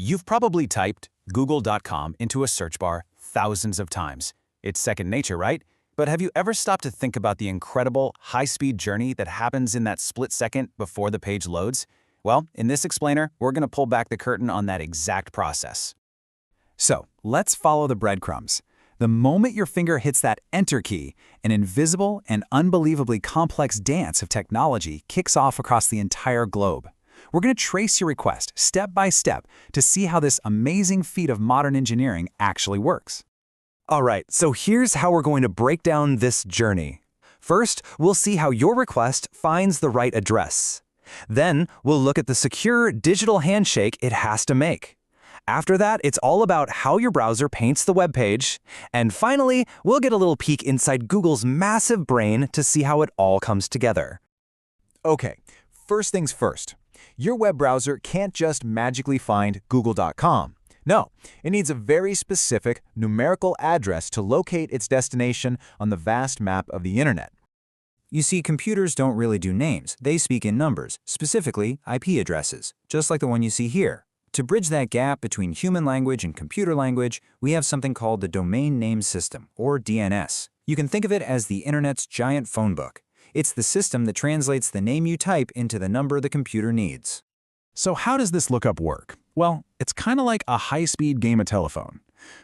You've probably typed google.com into a search bar thousands of times. It's second nature, right? But have you ever stopped to think about the incredible, high-speed journey that happens in that split second before the page loads? Well, in this explainer, we're going to pull back the curtain on that exact process. So, let's follow the breadcrumbs. The moment your finger hits that Enter key, an invisible and unbelievably complex dance of technology kicks off across the entire globe. We're going to trace your request step by step to see how this amazing feat of modern engineering actually works. All right, so here's how we're going to break down this journey. First, we'll see how your request finds the right address. Then, we'll look at the secure digital handshake it has to make. After that, it's all about how your browser paints the web page. And finally, we'll get a little peek inside Google's massive brain to see how it all comes together. Okay, first things first. Your web browser can't just magically find google.com. No, it needs a very specific numerical address to locate its destination on the vast map of the internet. You see, computers don't really do names. They speak in numbers, specifically IP addresses, just like the one you see here. To bridge that gap between human language and computer language, we have something called the Domain Name System, or DNS. You can think of it as the internet's giant phone book. It's the system that translates the name you type into the number the computer needs. So how does this lookup work? Well, it's kind of like a high-speed game of telephone.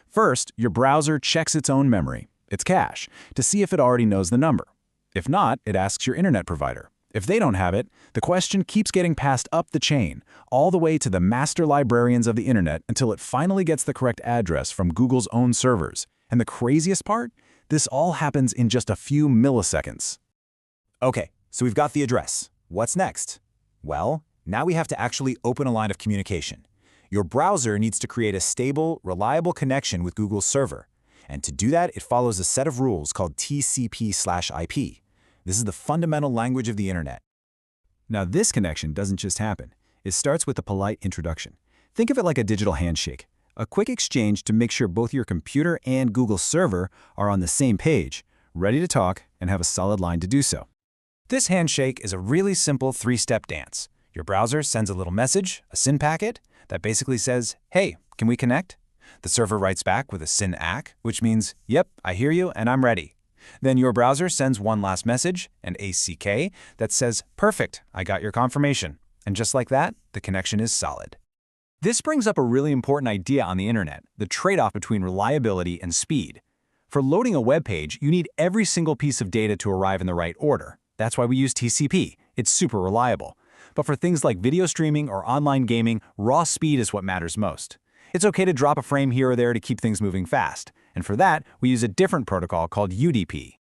First, your browser checks its own memory, its cache, to see if it already knows the number. If not, it asks your internet provider. If they don't have it, the question keeps getting passed up the chain, all the way to the master librarians of the internet until it finally gets the correct address from Google's own servers. And the craziest part? This all happens in just a few milliseconds. Okay, so we've got the address. What's next? Well, now we have to actually open a line of communication. Your browser needs to create a stable, reliable connection with Google's server. And to do that, it follows a set of rules called TCP/IP. This is the fundamental language of the internet. Now, this connection doesn't just happen. It starts with a polite introduction. Think of it like a digital handshake, a quick exchange to make sure both your computer and Google's server are on the same page, ready to talk and have a solid line to do so. This handshake is a really simple three-step dance. Your browser sends a little message, a SYN packet, that basically says, "Hey, can we connect?" The server writes back with a SYN ACK, which means, "Yep, I hear you and I'm ready." Then your browser sends one last message, an ACK, that says, "Perfect, I got your confirmation." And just like that, the connection is solid. This brings up a really important idea on the internet, the trade-off between reliability and speed. For loading a web page, you need every single piece of data to arrive in the right order. That's why we use TCP. It's super reliable. But for things like video streaming or online gaming, raw speed is what matters most. It's okay to drop a frame here or there to keep things moving fast. And for that, we use a different protocol called UDP.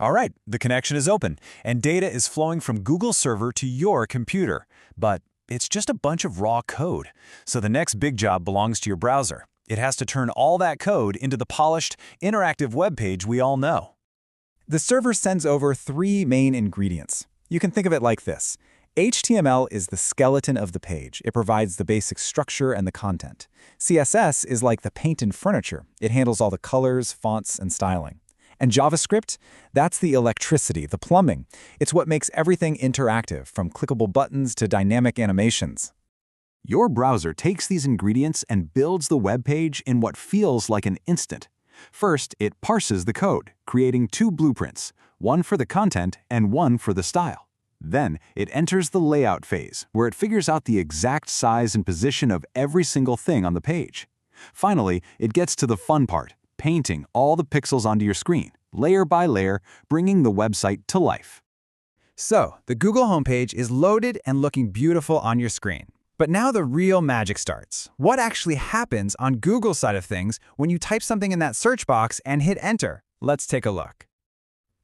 All right, the connection is open, and data is flowing from Google's server to your computer. But it's just a bunch of raw code. So the next big job belongs to your browser. It has to turn all that code into the polished, interactive web page we all know. The server sends over three main ingredients. You can think of it like this. HTML is the skeleton of the page. It provides the basic structure and the content. CSS is like the paint and furniture. It handles all the colors, fonts, and styling. And JavaScript? That's the electricity, the plumbing. It's what makes everything interactive, from clickable buttons to dynamic animations. Your browser takes these ingredients and builds the web page in what feels like an instant. First, it parses the code, creating two blueprints, one for the content and one for the style. Then, it enters the layout phase, where it figures out the exact size and position of every single thing on the page. Finally, it gets to the fun part, painting all the pixels onto your screen, layer by layer, bringing the website to life. So, the Google homepage is loaded and looking beautiful on your screen. But now the real magic starts. What actually happens on Google's side of things when you type something in that search box and hit enter? Let's take a look.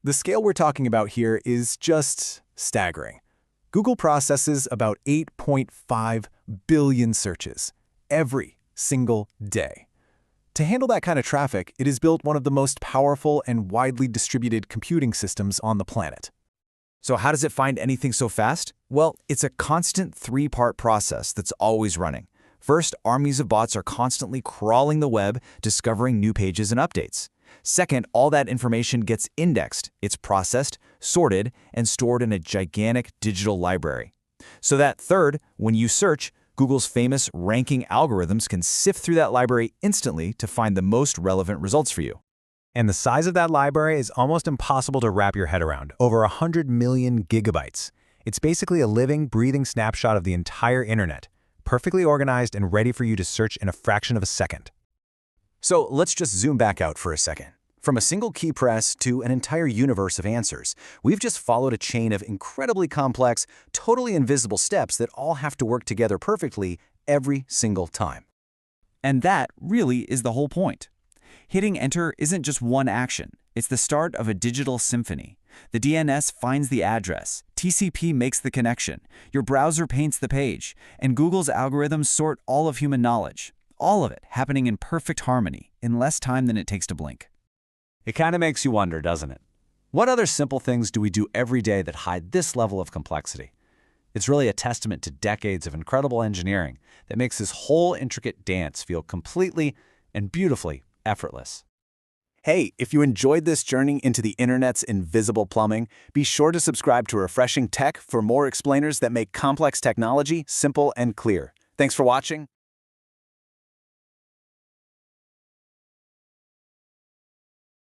The scale we're talking about here is just staggering. Google processes about 8.5 billion searches every single day. To handle that kind of traffic, it has built one of the most powerful and widely distributed computing systems on the planet. So how does it find anything so fast? Well, it's a constant three-part process that's always running. First, armies of bots are constantly crawling the web, discovering new pages and updates. Second, all that information gets indexed. It's processed, sorted, and stored in a gigantic digital library. So that third, when you search, Google's famous ranking algorithms can sift through that library instantly to find the most relevant results for you. And the size of that library is almost impossible to wrap your head around, over 100 million gigabytes. It's basically a living, breathing snapshot of the entire internet, perfectly organized and ready for you to search in a fraction of a second. So let's just zoom back out for a second. From a single key press to an entire universe of answers, we've just followed a chain of incredibly complex, totally invisible steps that all have to work together perfectly every single time. And that really is the whole point. Hitting enter isn't just one action. It's the start of a digital symphony. The DNS finds the address, TCP makes the connection, your browser paints the page, and Google's algorithms sort all of human knowledge. All of it happening in perfect harmony, in less time than it takes to blink. It kind of makes you wonder, doesn't it? What other simple things do we do every day that hide this level of complexity? It's really a testament to decades of incredible engineering that makes this whole intricate dance feel completely and beautifully effortless. Hey, if you enjoyed this journey into the internet's invisible plumbing, be sure to subscribe to Refreshing Tech for more explainers that make complex technology simple and clear. Thanks for watching.